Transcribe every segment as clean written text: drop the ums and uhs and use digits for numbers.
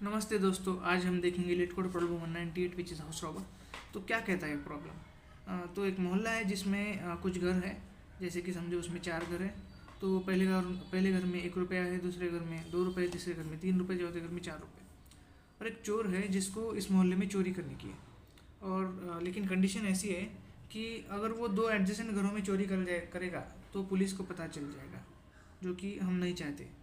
नमस्ते दोस्तों, आज हम देखेंगे LeetCode problem 198 which is house robber. तो क्या कहता है प्रॉब्लम। तो एक मोहल्ला है जिसमें कुछ घर है। जैसे कि समझो उसमें 4 घर है। तो पहले घर में 1 रुपया है, दूसरे घर में 2 रुपये, तीसरे घर में 3 रुपये, चौथे घर में 4 रुपये। और एक चोर है जिसको इस मोहल्ले में चोरी करने की है। और लेकिन कंडीशन ऐसी है कि अगर वो दो एडजेसेंट घरों में चोरी करेगा तो पुलिस को पता चल जाएगा, जो कि हम नहीं चाहते।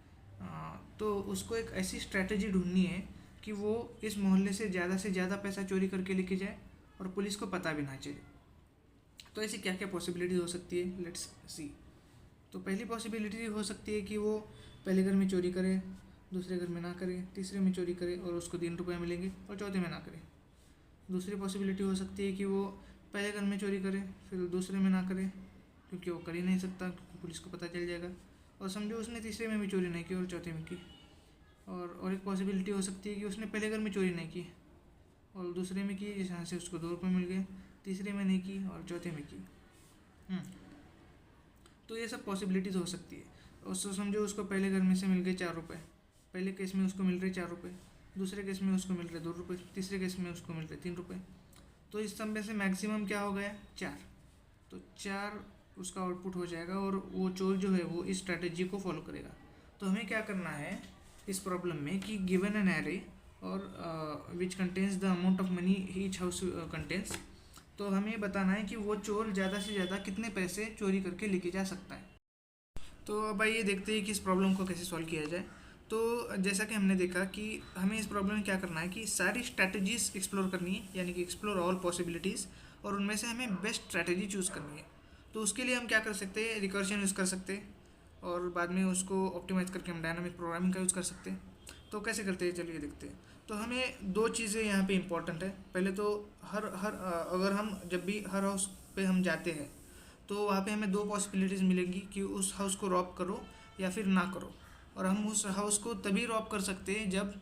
तो उसको एक ऐसी स्ट्रैटेजी ढूंढनी है कि वो इस मोहल्ले से ज़्यादा पैसा चोरी करके लेके जाए और पुलिस को पता भी ना चले। तो ऐसी क्या क्या पॉसिबिलिटी हो सकती है, लेट्स सी। तो पहली पॉसिबिलिटी हो सकती है कि वो पहले घर में चोरी करे, दूसरे घर में ना करे, तीसरे में चोरी करे और उसको 3 रुपये मिलेंगे, और चौथे में ना करे। दूसरी पॉसिबिलिटी हो सकती है कि वो पहले घर में चोरी करे, फिर दूसरे में ना करे, क्योंकि वो कर ही नहीं सकता, क्योंकि पुलिस को पता चल जाएगा। और समझो उसने तीसरे में भी चोरी नहीं की और चौथे में की। और एक पॉसिबिलिटी हो सकती है कि उसने पहले घर में चोरी नहीं की और दूसरे में की, जहाँ से उसको 2 रुपये मिल गए, तीसरे में नहीं की और चौथे में की। हम्म, तो ये सब पॉसिबिलिटीज़ हो सकती है। और समझो उसको पहले घर में से मिल गए 4 रुपये। पहले केस में उसको मिल रहे 4 रुपये, दूसरे केस में उसको मिल रहे 2 रुपये, तीसरे केस में उसको मिल रहे 3 रुपये। तो इस सब में से मैक्सिमम क्या हो गया, 4। तो 4 उसका आउटपुट हो जाएगा और वो चोर जो है वो इस स्ट्रैटेजी को फॉलो करेगा। तो हमें क्या करना है इस प्रॉब्लम में कि गिवन एन एरे और which contains the amount of money each house contains. तो हमें बताना है कि वो चोर ज़्यादा से ज़्यादा कितने पैसे चोरी करके लेके जा सकता है। तो अब आइए देखते हैं कि इस प्रॉब्लम को कैसे सॉल्व किया जाए। तो जैसा कि हमने देखा कि हमें इस प्रॉब्लम में क्या करना है कि सारी स्ट्रैटेजीज एक्सप्लोर करनी है, यानी कि एक्सप्लोर ऑल पॉसिबिलिटीज़, और उनमें से हमें बेस्ट स्ट्रैटेजी चूज़ करनी है। तो उसके लिए हम क्या कर सकते हैं, रिकर्शन यूज़ कर सकते हैं और बाद में उसको ऑप्टिमाइज़ करके हम डायनामिक प्रोग्रामिंग का यूज़ कर सकते हैं। तो कैसे करते हैं, चलिए देखते हैं। तो हमें दो चीज़ें यहाँ पे इंपॉर्टेंट है। पहले तो हर हर अगर हम जब भी हर हाउस पे हम जाते हैं तो वहाँ पे हमें दो पॉसिबिलिटीज़ मिलेंगी कि उस हाउस को रॉब करो या फिर ना करो। और हम उस हाउस को तभी रॉब कर सकते हैं जब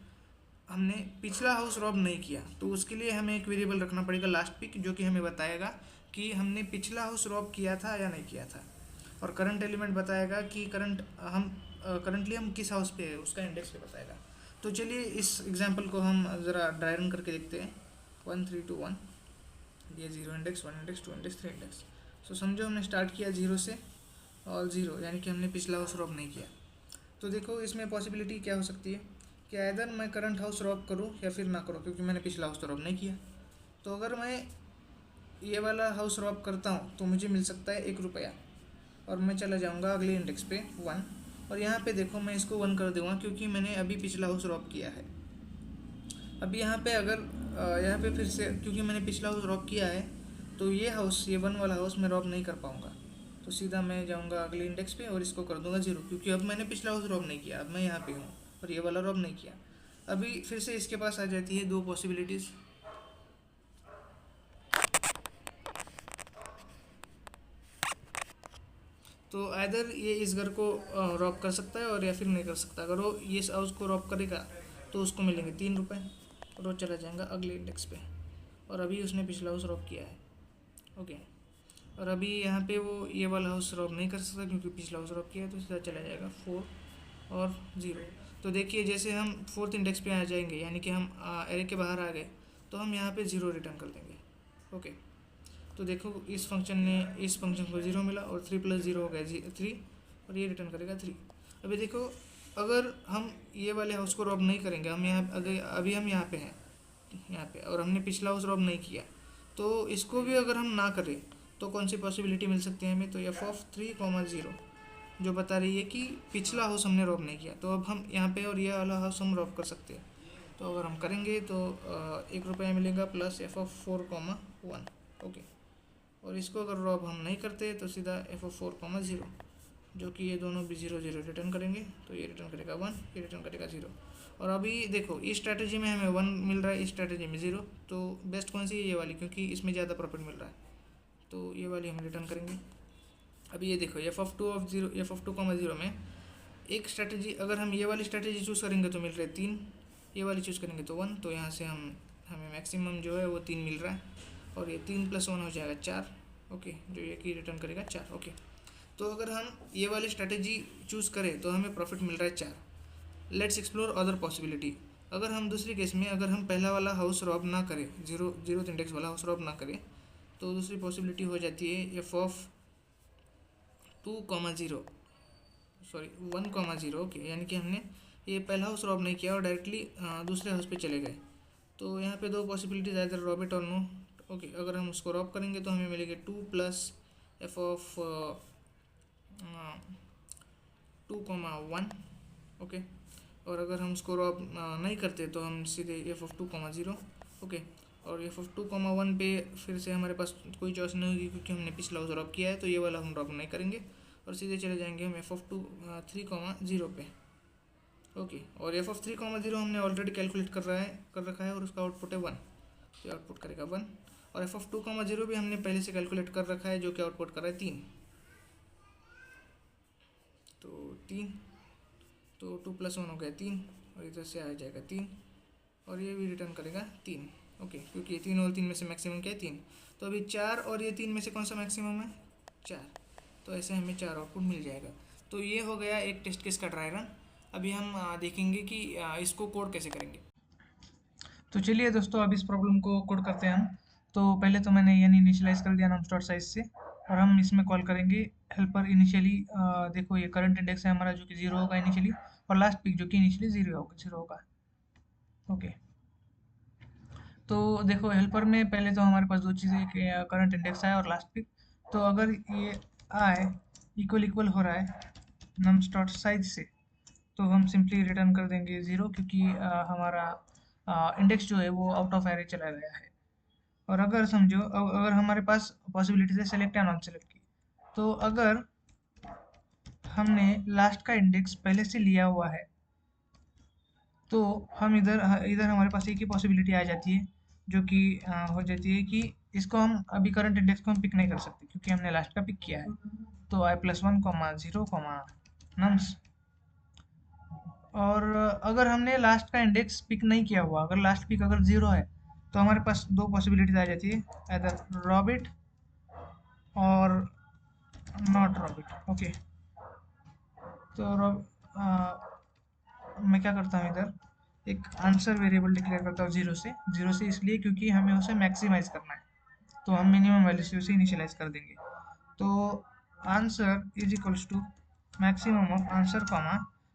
हमने पिछला हाउस रॉब नहीं किया। तो उसके लिए हमें एक वेरिएबल रखना पड़ेगा लास्ट पिक, जो कि हमें बताएगा कि हमने पिछला हाउस रॉब किया था या नहीं किया था। और करंट एलिमेंट बताएगा कि करंटली हम किस हाउस पे है, उसका इंडेक्स पे बताएगा। तो चलिए इस एग्जांपल को हम ज़रा ड्राई रन करके देखते हैं। 1 3 2 1, ये 0 इंडेक्स, 1 इंडेक्स, 2 इंडेक्स, 3 इंडेक्स। सो समझो हमने स्टार्ट किया 0 से और 0, यानी कि हमने पिछला हाउस रॉब नहीं किया। तो देखो इसमें पॉसिबिलिटी क्या हो सकती है कि आइदर मैं करंट हाउस रॉब करूँ या फिर ना करूँ, क्योंकि मैंने पिछला हाउस तो रॉब नहीं किया। तो अगर मैं ये वाला हाउस रॉब करता हूँ तो मुझे मिल सकता है 1 रुपया, और मैं चला जाऊँगा अगले इंडेक्स पे 1, और यहाँ पे देखो मैं इसको 1 कर दूँगा क्योंकि मैंने अभी पिछला हाउस रॉब किया है। अब यहाँ पे अगर यहाँ पे फिर से क्योंकि मैंने पिछला हाउस रॉब किया है, तो ये 1 वाला हाउस मैं रॉब नहीं कर पाऊँगा। तो सीधा मैं जाऊँगा अगले इंडेक्स पे और इसको कर दूँगा 0, क्योंकि अब मैंने पिछला हाउस रॉब नहीं किया, अब मैं यहाँ पे हूँ और ये वाला रॉब नहीं किया। अभी फिर से इसके पास आ जाती है दो पॉसिबिलिटीज़। तो आइदर ये इस घर को रॉब कर सकता है और या फिर नहीं कर सकता। अगर वो ये हाउस को रॉब करेगा तो उसको मिलेंगे 3 रुपये और वो चला जाएगा अगले इंडेक्स पे। और अभी उसने पिछला हाउस रॉब किया है, ओके। और अभी यहाँ पे वो ये वाला हाउस रॉब नहीं कर सकता क्योंकि पिछला हाउस रॉब किया है, तो सीधा चला जाएगा 4 और 0। तो देखिए जैसे हम 4th इंडेक्स पे आ जाएंगे, यानी कि हम एरे के बाहर आ गए, तो हम यहाँ पे 0 रिटर्न कर देंगे, ओके। तो देखो इस फंक्शन ने इस फंक्शन को 0 मिला और 3 + 0 हो गया 3, और ये रिटर्न करेगा 3। अभी देखो अगर हम ये वाले हाउस को रॉब नहीं करेंगे, हम यहाँ अभी हम यहाँ पे हैं, यहाँ पे, और हमने पिछला हाउस रॉब नहीं किया, तो इसको भी अगर हम ना करें तो कौन सी पॉसिबिलिटी मिल सकती है हमें। तो f(3,0) जो बता रही है कि पिछला हाउस हमने रॉब नहीं किया, तो अब हम यहाँ पे और ये वाला हाउस हम रॉब कर सकते हैं। तो अगर हम करेंगे तो 1 रुपया मिलेगा प्लस f(4,1), ओके। और इसको अगर रॉब हम नहीं करते तो सीधा f(4,0), जो कि ये दोनों भी 0 0 रिटर्न करेंगे, तो ये रिटर्न करेगा 1, ये रिटर्न करेगा 0। और अभी देखो इस स्ट्रैटेजी में हमें 1 मिल रहा है, इस स्ट्रैटेजी में 0, तो बेस्ट कौन सी है, ये वाली, क्योंकि इसमें ज़्यादा प्रॉफिट मिल रहा है, तो ये वाली हम रिटर्न करेंगे। अभी ये देखो f(2,0) में एक स्ट्रैटेजी, अगर हम ये वाली स्ट्रैटेजी चूज़ करेंगे तो मिल रहे 3, ये वाली चूज़ करेंगे तो 1, तो यहाँ से हमें मैक्सिमम जो है वो 3 मिल रहा है, और ये 3 + 1 हो जाएगा 4, ओके, जो ये कि रिटर्न करेगा 4, ओके। तो अगर हम ये वाली स्ट्रैटेजी चूज़ करें तो हमें प्रॉफिट मिल रहा है 4। Let's explore other possibility. अगर हम दूसरी केस में अगर हम पहला वाला हाउस रॉब ना करें, जीरो इंडेक्स वाला हाउस रॉब ना करें, तो दूसरी पॉसिबिलिटी हो जाती है एफ ऑफ 2,0, सॉरी 1,0। ओके, यानी कि हमने ये पहला हाउस रॉब नहीं किया और डायरेक्टली दूसरे हाउस पे चले गए। तो यहाँ पे दो पॉसिबिलिटीज आइदर रॉब इट और नो। ओके, अगर हम उसको रॉब करेंगे तो हमें मिलेगा 2 प्लस एफ ऑफ 2,1। ओके, और अगर हम उसको रॉब नहीं करते तो हम सीधे एफ ऑफ 2,0। ओके, और एफ ऑफ 2,1 पे फिर से हमारे पास कोई चॉइस नहीं होगी क्योंकि हमने पिछला हाउस रॉब किया है, तो ये वाला हम रॉब नहीं करेंगे और सीधे चले जाएंगे हम एफ ऑफ 3,0 पे। ओके, और एफ ऑफ 3,0 हमने ऑलरेडी कैलकुलेट कर रखा है और उसका आउटपुट है 1, तो आउटपुट करेगा 1। और एफ ऑफ 2,0 भी हमने पहले से कैलकुलेट कर रखा है जो कि आउटपुट कर रहा है 3, तो 3, तो 2 + 1 हो गया 3, और इधर से आ जाएगा 3, और ये भी रिटर्न करेगा 3। ओके, क्योंकि 3 और 3 में से मैक्सिमम क्या है 3, तो अभी 4 और ये 3 में से कौन सा मैक्सिमम है 4, तो ऐसे हमें 4 आउटपुट मिल जाएगा। तो ये हो गया एक टेस्ट केस का ट्राई रन। अभी हम देखेंगे कि इसको कोड कैसे करेंगे। तो चलिए दोस्तों, अब इस प्रॉब्लम को कोड करते हैं हम। तो पहले तो मैंने यानी इनिशियलाइज कर दिया नम स्टार्ट साइज से, और हम इसमें कॉल करेंगे हेल्पर इनिशियली। देखो ये करंट इंडेक्स है हमारा जो कि 0 होगा इनिशियली, और लास्ट पिक जो कि इनिशियली 0 होगा। ओके, तो देखो हेल्पर में पहले तो हमारे पास दो चीज़ें, करंट इंडेक्स आए और लास्ट पिक। तो अगर ये आए इक्वल इक्वल हो रहा है नम स्टार्ट साइज से, तो हम सिंपली रिटर्न कर देंगे 0, क्योंकि हमारा इंडेक्स जो है वो आउट ऑफ एरे चला गया है। और अगर समझो अगर हमारे पास पॉसिबिलिटीज है सेलेक्ट या नॉन सेलेक्ट की, तो अगर हमने लास्ट का इंडेक्स पहले से लिया हुआ है तो हम इधर इधर हमारे पास एक ही पॉसिबिलिटी आ जाती है, जो कि हो जाती है कि इसको हम अभी करंट इंडेक्स को हम पिक नहीं कर सकते क्योंकि हमने लास्ट का पिक किया है। तो i+1, 0, नम्स। और अगर हमने लास्ट का इंडेक्स पिक नहीं किया हुआ, अगर लास्ट पिक अगर 0 है, तो हमारे पास दो पॉसिबिलिटीज आ जाती है, इधर रॉब इट और नॉट रॉब इट। ओके, तो मैं क्या करता हूँ, इधर एक आंसर वेरिएबल डिक्लेयर करता हूँ 0 से इसलिए क्योंकि हमें उसे मैक्सिमाइज करना है, तो हम मिनिमम वैल्यू से उसे इनिशियलाइज कर देंगे। तो answer is equals to maximum of answer comma,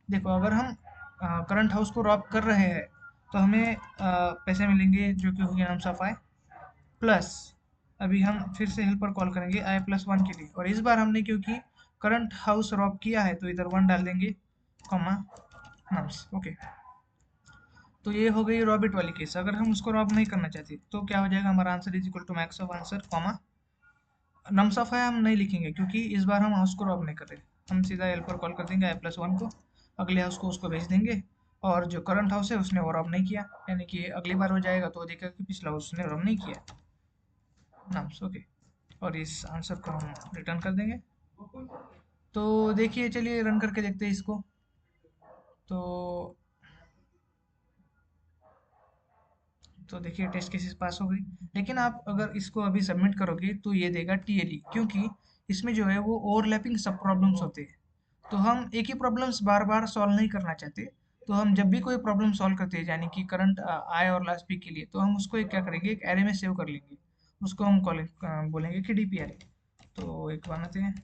देखो अगर हम करंट हाउस को रॉब कर रहे हैं तो हमें पैसे मिलेंगे जो कि हो गया नम्स ऑफ आई प्लस, अभी हम फिर से हेल्पर कॉल करेंगे i+1 के लिए, और इस बार हमने क्योंकि करंट हाउस रॉब किया है तो इधर 1 डाल देंगे कॉमा नम्स। ओके, तो ये हो गई रॉबिट वाली केस। अगर हम उसको रॉब नहीं करना चाहते तो क्या हो जाएगा, हमारा answer is equal to max of answer comma nums of है हम नहीं लिखेंगे क्योंकि इस बार हम हाउस को रॉब नहीं कर रहे, हम सीधा एल पर कॉल कर देंगे i+1 को, अगले हाउस को उसको भेज देंगे, और जो करंट हाउस है उसने वो रॉब नहीं किया, यानी कि अगली बार हो जाएगा तो देखेगा कि पिछला हाउस उसने रॉब नहीं किया नम्स। ओके, और इस आंसर को हम रिटर्न कर देंगे। तो देखिए, चलिए रन करके देखते हैं इसको। तो देखिए टेस्ट केसेस पास हो गई, लेकिन आप अगर इसको अभी सबमिट करोगे तो ये देगा TLE, क्योंकि इसमें जो है वो ओवरलैपिंग सब प्रॉब्लम्स होते हैं, तो हम एक ही प्रॉब्लम्स बार बार सॉल्व नहीं करना चाहते। तो हम जब भी कोई प्रॉब्लम सॉल्व करते हैं, यानी कि करंट आए और लास्ट पीक के लिए, तो हम उसको एक क्या करेंगे, एक एरे में सेव कर लेंगे, उसको हम बोलेंगे कि DP एरे। तो एक बनाते हैं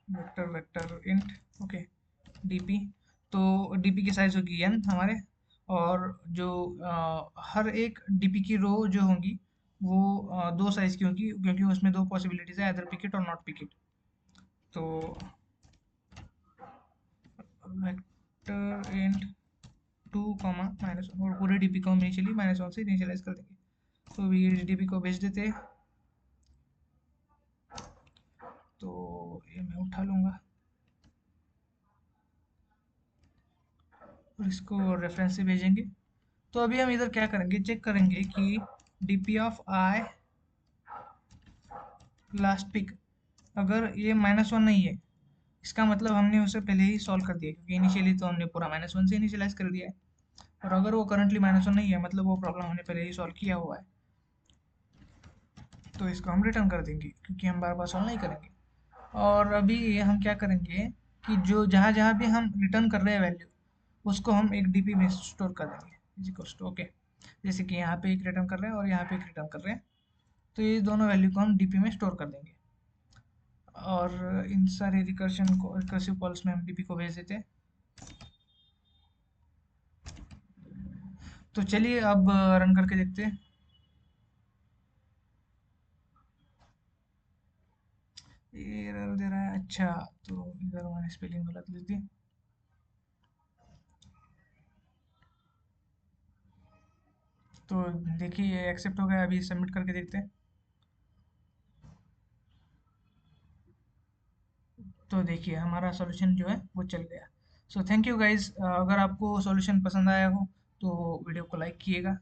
vector vector int, okay DP। तो DP की साइज होगी n हमारे, और जो हर एक DP की रो जो होंगी वो दो साइज की होंगी, क्योंकि उसमें दो पॉसिबिलिटीज है, इधर पिकेट और नॉट पिकेट। तो वेक्टर इंट 2, माइनस, और पूरे DP को हम इनिशियली -1 से इनिशियलाइज कर देंगे। तो ये DP को भेज देते हैं, तो ये मैं उठा लूँगा और इसको रेफरेंस से भेजेंगे। तो अभी हम इधर क्या करेंगे, चेक करेंगे कि DP of I last pick अगर ये -1 नहीं है, इसका मतलब हमने उसे पहले ही सॉल्व कर दिया, क्योंकि इनिशियली तो हमने पूरा -1 से इनिशियलाइज कर दिया है, और अगर वो करंटली -1 नहीं है मतलब वो प्रॉब्लम हमने पहले ही सॉल्व किया हुआ है, तो इसको हम रिटर्न कर देंगे क्योंकि हम बार बार सॉल्व नहीं करेंगे। और अभी हम क्या करेंगे कि जो जहाँ जहाँ भी हम रिटर्न कर रहे हैं वैल्यू, उसको हम एक डीपी में स्टोर कर देंगे इजिकल्स टू ओके। जैसे कि यहाँ पे एक रिटर्न कर रहे हैं और यहाँ पे एक रिटर्न कर रहे हैं, तो ये दोनों वैल्यू को हम डीपी में स्टोर कर देंगे। और इन सारे रिकर्शन को रिकर्सिव कॉल्स में हम डीपी को भेज देते हैं। तो चलिए अब रन करके देखते हैं। एरर दे रहा है, अच्छा। तो इधर मैंने स्पेलिंग गलत लिख दी। तो देखिए ये एक्सेप्ट हो गया, अभी सबमिट करके देखते हैं। तो देखिए हमारा सॉल्यूशन जो है वो चल गया। So thank you guys. अगर आपको सॉल्यूशन पसंद आया हो तो वीडियो को लाइक कीजिएगा।